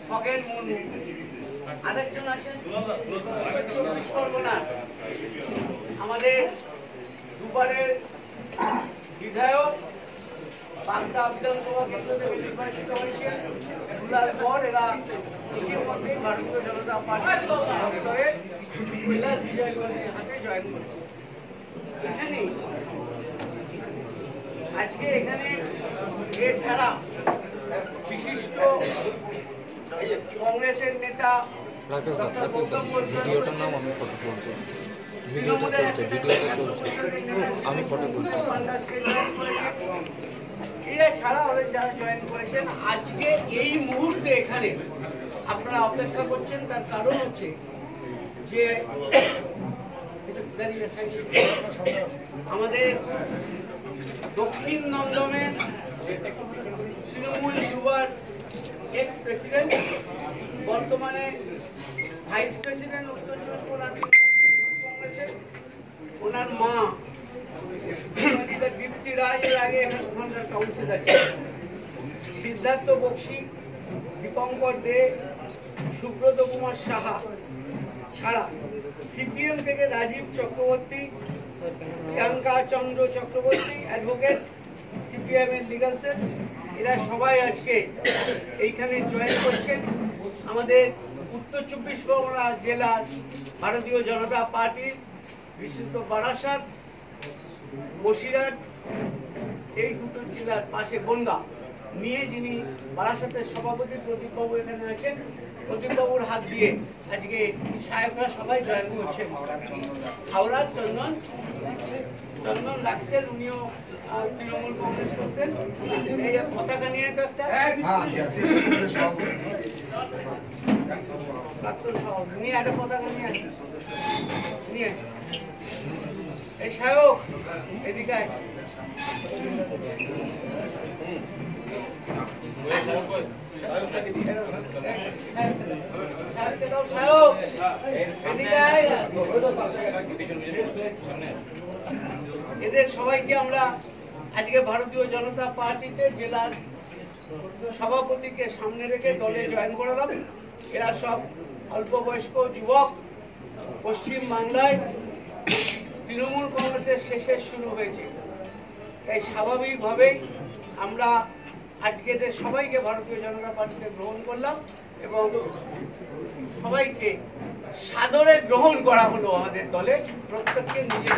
খগেন মুর্মু, আরেকজন আছেন 24 পরগনার আমাদের দুবারের বিধায়ক, বাগদা বিধানসভা কেন্দ্র থেকে নির্বাচিত হয়েছে। দুলাল পর এরা ইতিমধ্যে ভারতীয় জনতা পার্টির দপ্তরে কৈলাস বিজয়গঞ্জের হাতে জয়েন করেছে। এখানে আজকে এখানে এছাড়া বিশিষ্ট কংগ্রেসের নেতা এরা ছাড়া ওদের যারা জয়েন করেছেন আজকে এই মুহূর্তে এখানে আপনারা অপেক্ষা করছেন, তার কারণ হচ্ছে যে আমাদের দক্ষিণ দমদমের তৃণমূল যুবার এক্স প্রেসিডেন্ট, বর্তমানে ভাইস প্রেসিডেন্ট উত্তর চব্বিশ পরগনা কংগ্রেসের, ওনার মা দীপ্তি রায় এর আগে ওখানকার কাউন্সিলর ছিলেন, সিদ্ধার্থ বক্সি, দীপঙ্কর দে, সুব্রত কুমার সাহা ছাড়া সিপিএম থেকে রাজীব চক্রবর্তী, প্রিয়াঙ্কা চন্দ্র চক্রবর্তী অ্যাডভোকেট, সিপিএম এর লিগাল সেল, এরা সবাই আজকে এইখানে জয়েন করছেন। আমাদের উত্তর চব্বিশ পরগনা জেলার ভারতীয় জনতা পার্টির বিশেষত বারাসাত, বসিরহাট এই দুটো জেলার পাশে বনগাঁ নিয়ে যিনি বারাসাতের সভাপতি প্রদীপবাবু এখানে আছেন, প্রদীপবাবুর হাত দিয়ে আজকে সাহেবরা সবাই জয়েন করছেন। হাওড়ার চন্দন রাক্সেল, উনিও তৃণমূল কংগ্রেস করতেন। পতাকা নিয়ে তো একটা প্রাক্তন সভাপতি নিয়ে একটা পতাকা নিয়ে আসেন, নিয়ে এই সাহেব এদিকে আয়। এদের সবাইকে আমরা আজকে ভারতীয় জনতা পার্টিতে জেলার সভাপতিকে সামনে রেখে দলে জয়েন করালাম। এরা সব অল্প বয়স্ক যুবক। পশ্চিম বাংলায় তৃণমূল কংগ্রেসের শেষে শুরু হয়েছে, তাই স্বাভাবিকভাবেই আমরা আজকে এদের সবাইকে ভারতীয় জনতা পার্টিতে গ্রহণ করলাম এবং সবাইকে সাদরে গ্রহণ করা হলো আমাদের দলে। প্রত্যেককে নিজে